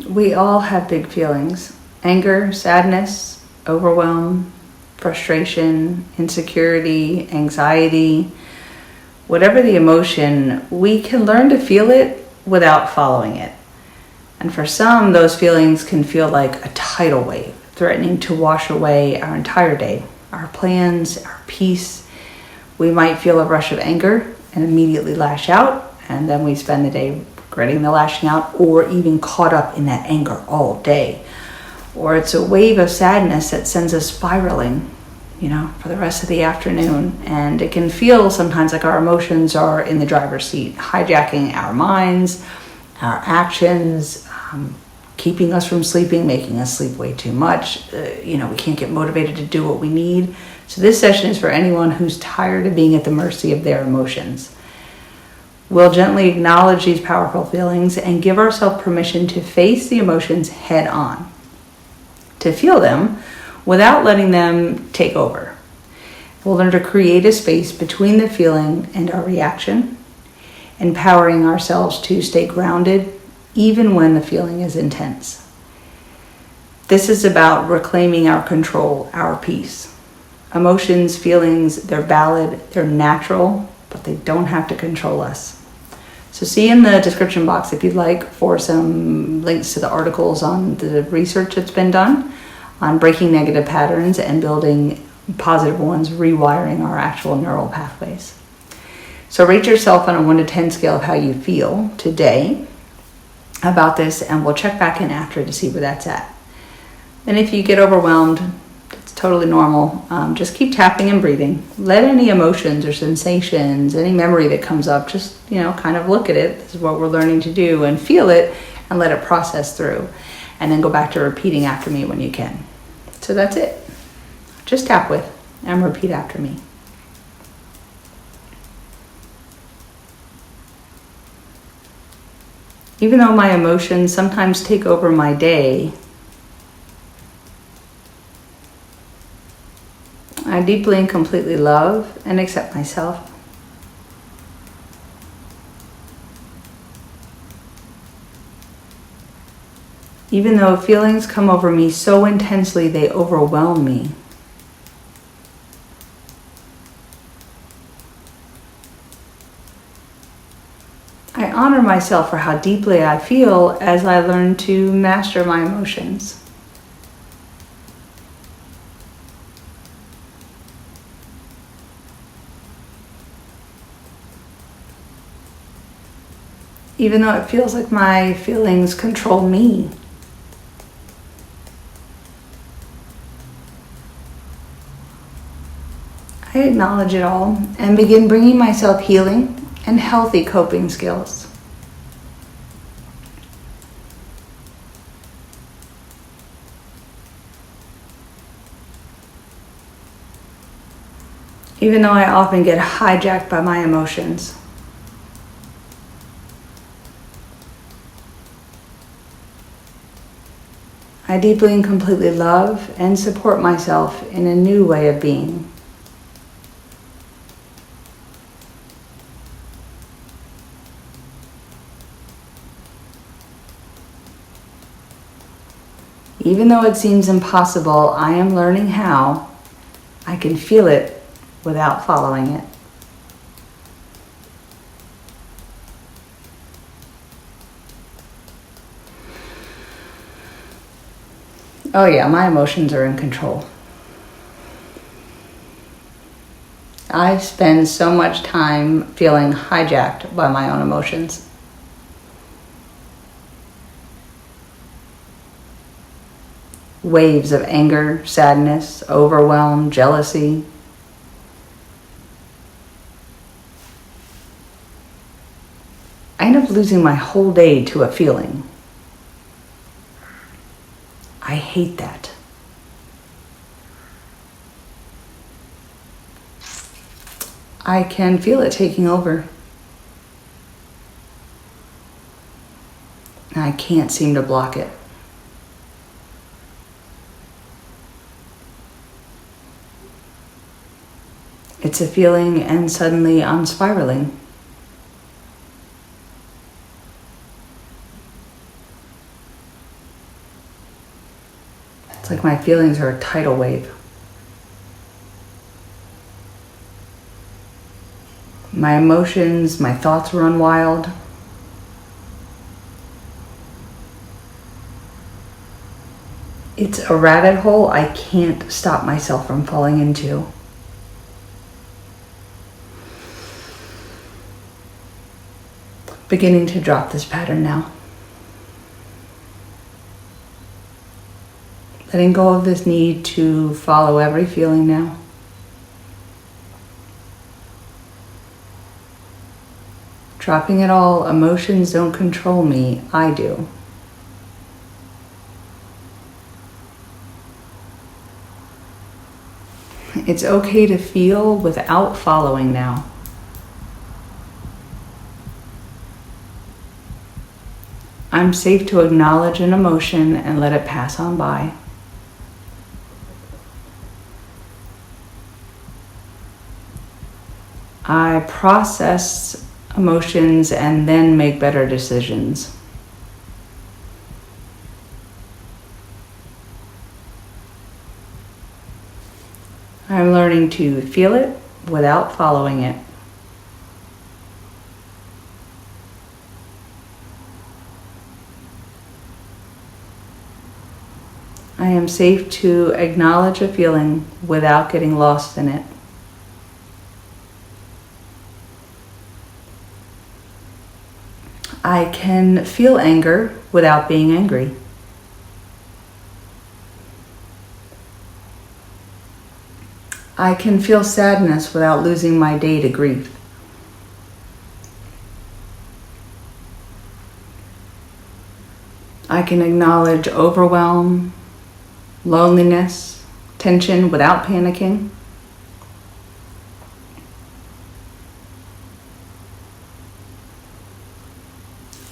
We all have big feelings: anger, sadness, overwhelm, frustration, insecurity, anxiety. Whatever the emotion, we can learn to feel it without following it. And for some, those feelings can feel like a tidal wave, threatening to wash away our entire day, our plans, our peace. We might feel a rush of anger and immediately lash out, and then we spend the day regretting the lashing out, or even caught up in that anger all day. Or it's a wave of sadness that sends us spiraling, for the rest of the afternoon. And it can feel sometimes like our emotions are in the driver's seat, hijacking our minds, our actions, keeping us from sleeping, making us sleep way too much. We can't get motivated to do what we need. So this session is for anyone who's tired of being at the mercy of their emotions. We'll gently acknowledge these powerful feelings and give ourselves permission to face the emotions head on, to feel them without letting them take over. We'll learn to create a space between the feeling and our reaction, empowering ourselves to stay grounded even when the feeling is intense. This is about reclaiming our control, our peace. Emotions, feelings, they're valid, they're natural, but they don't have to control us. So see in the description box if you'd like for some links to the articles on the research that's been done on breaking negative patterns and building positive ones, rewiring our actual neural pathways. So rate yourself on a 1 to 10 scale of how you feel today about this, and we'll check back in after to see where that's at. And if you get overwhelmed, it's totally normal. Just keep tapping and breathing. Let any emotions or sensations, any memory that comes up, just, kind of look at it. This is what we're learning to do, and feel it and let it process through. And then go back to repeating after me when you can. So that's it. Just tap with and repeat after me. Even though my emotions sometimes take over my day, I deeply and completely love and accept myself. Even though feelings come over me so intensely they overwhelm me, I honor myself for how deeply I feel as I learn to master my emotions. Even though it feels like my feelings control me, I acknowledge it all and begin bringing myself healing and healthy coping skills. Even though I often get hijacked by my emotions, I deeply and completely love and support myself in a new way of being. Even though it seems impossible, I am learning how I can feel it without following it. Oh yeah, my emotions are in control. I spend so much time feeling hijacked by my own emotions. Waves of anger, sadness, overwhelm, jealousy. I end up losing my whole day to a feeling. I hate that. I can feel it taking over. And I can't seem to block it. It's a feeling, and suddenly I'm spiraling. like my feelings are a tidal wave. My emotions, my thoughts run wild. It's a rabbit hole I can't stop myself from falling into. Beginning to drop this pattern now. Letting go of this need to follow every feeling now. Dropping it all. Emotions don't control me, I do. It's okay to feel without following now. I'm safe to acknowledge an emotion and let it pass on by. I process emotions and then make better decisions. I'm learning to feel it without following it. I am safe to acknowledge a feeling without getting lost in it. I can feel anger without being angry. I can feel sadness without losing my day to grief. I can acknowledge overwhelm, loneliness, tension without panicking.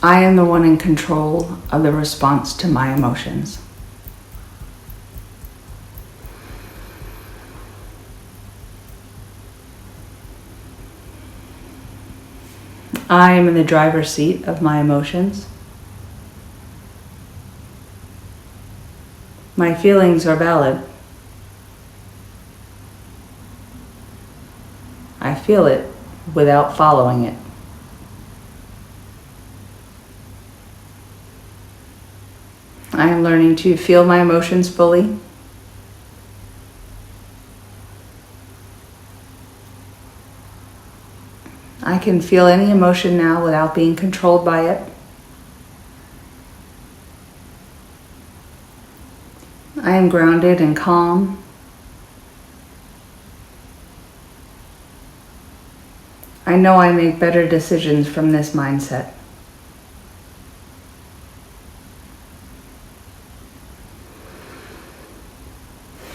I am the one in control of the response to my emotions. I am in the driver's seat of my emotions. My feelings are valid. I feel it without following it. I am learning to feel my emotions fully. I can feel any emotion now without being controlled by it. I am grounded and calm. I know I make better decisions from this mindset.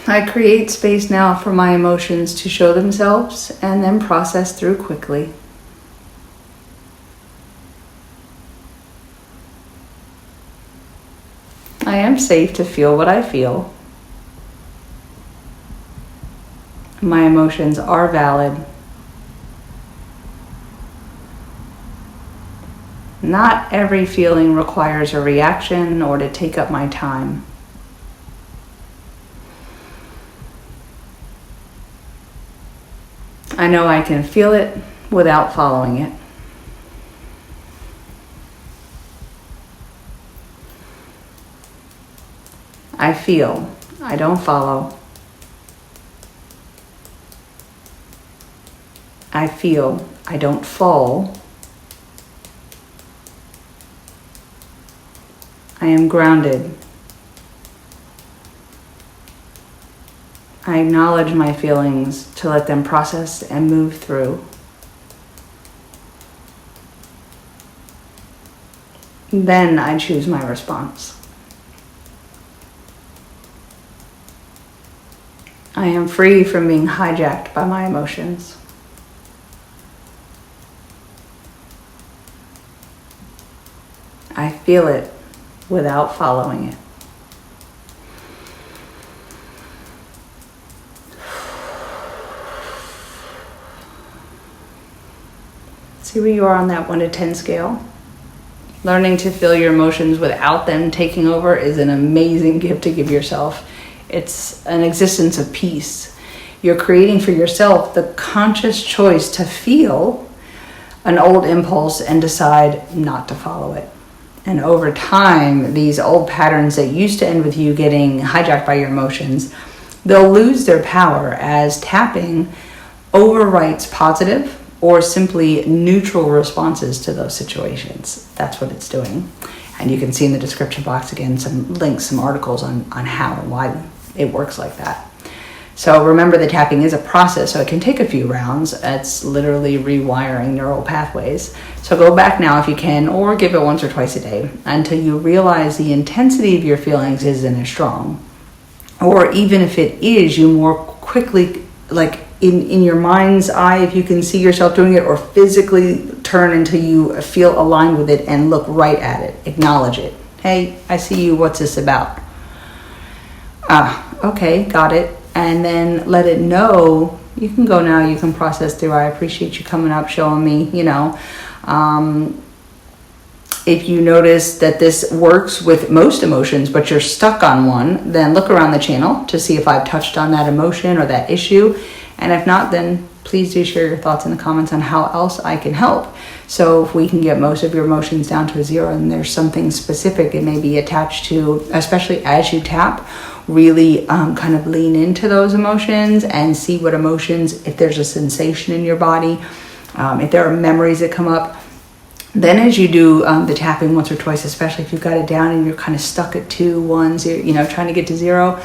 I create space now for my emotions to show themselves and then process through quickly. I am safe to feel what I feel. My emotions are valid. Not every feeling requires a reaction or to take up my time. I know I can feel it without following it. I feel, I don't follow. I feel, I don't fall. I am grounded. I acknowledge my feelings to let them process and move through. Then I choose my response. I am free from being hijacked by my emotions. I feel it without following it. See where you are on that 1 to 10 scale. Learning to feel your emotions without them taking over is an amazing gift to give yourself. It's an existence of peace. You're creating for yourself the conscious choice to feel an old impulse and decide not to follow it. And over time, these old patterns that used to end with you getting hijacked by your emotions, they'll lose their power as tapping overwrites positive or simply neutral responses to those situations. That's what it's doing. And you can see in the description box again some links, some articles on how and why it works like that. So remember, the tapping is a process, so it can take a few rounds. It's literally rewiring neural pathways. So go back now if you can, or give it once or twice a day until you realize the intensity of your feelings isn't as strong. Or even if it is, you more quickly, like in your mind's eye, if you can see yourself doing it, or physically turn until you feel aligned with it and look right at it. Acknowledge it. Hey, I see you. What's this about? Okay, got it. And then let it know. You can go now. You can process through. I appreciate you coming up, showing me, if you notice that this works with most emotions, but you're stuck on one, then look around the channel to see if I've touched on that emotion or that issue. And if not, then please do share your thoughts in the comments on how else I can help. So if we can get most of your emotions down to a zero and there's something specific it may be attached to, especially as you tap, really kind of lean into those emotions and see what emotions, if there's a sensation in your body, if there are memories that come up. Then as you do the tapping once or twice, especially if you've got it down and you're kind of stuck at 2, 1, 0, trying to get to 0,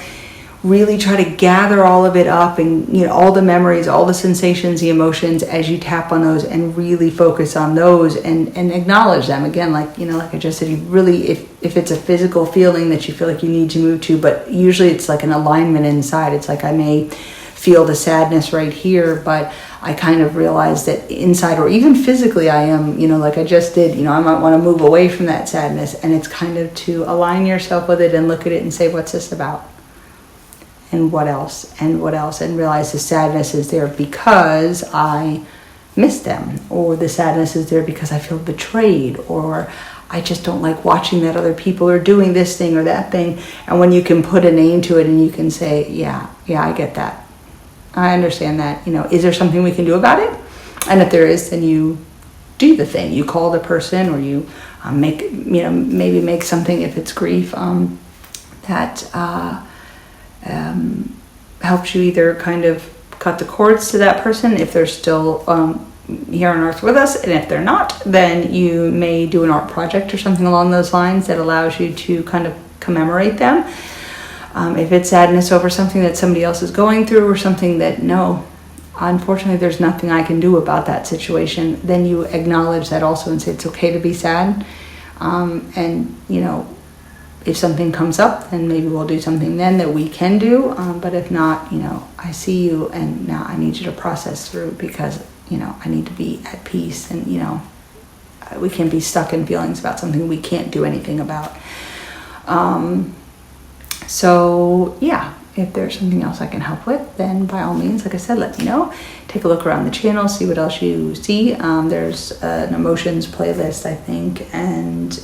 really try to gather all of it up and, all the memories, all the sensations, the emotions as you tap on those, and really focus on those and acknowledge them. Again, like I just said, you really, if it's a physical feeling that you feel like you need to move to, but usually it's like an alignment inside. It's like I may feel the sadness right here, but I kind of realize that inside, or even physically, I am, like I just did, I might want to move away from that sadness, and it's kind of to align yourself with it and look at it and say, what's this about? And what else? And what else? And realize the sadness is there because I miss them, or the sadness is there because I feel betrayed, or I just don't like watching that other people are doing this thing or that thing. And when you can put a name to it and you can say, yeah, I get that. I understand that. Is there something we can do about it? And if there is, then you do the thing. You call the person, or you maybe make something, if it's grief, that helps you either kind of cut the cords to that person if they're still here on earth with us, and if they're not, then you may do an art project or something along those lines that allows you to kind of commemorate them. If it's sadness over something that somebody else is going through, or something that, no, unfortunately there's nothing I can do about that situation, then you acknowledge that also and say it's okay to be sad. And if something comes up, then maybe we'll do something then that we can do. But if not, I see you, and now I need you to process through, because, I need to be at peace. And, we can be stuck in feelings about something we can't do anything about. So, yeah, if there's something else I can help with, then by all means, like I said, let me know. Take a look around the channel, see what else you see. There's an emotions playlist, I think, and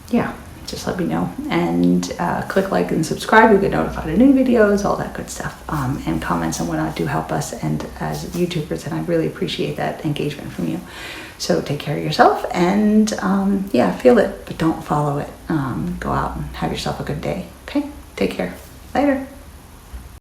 yeah, just let me know. And click like and subscribe. You get notified of new videos, all that good stuff. And comments and whatnot do help us, and as YouTubers, and I really appreciate that engagement from you. So take care of yourself, and feel it, but don't follow it. Go out and have yourself a good day. Okay, take care. Later.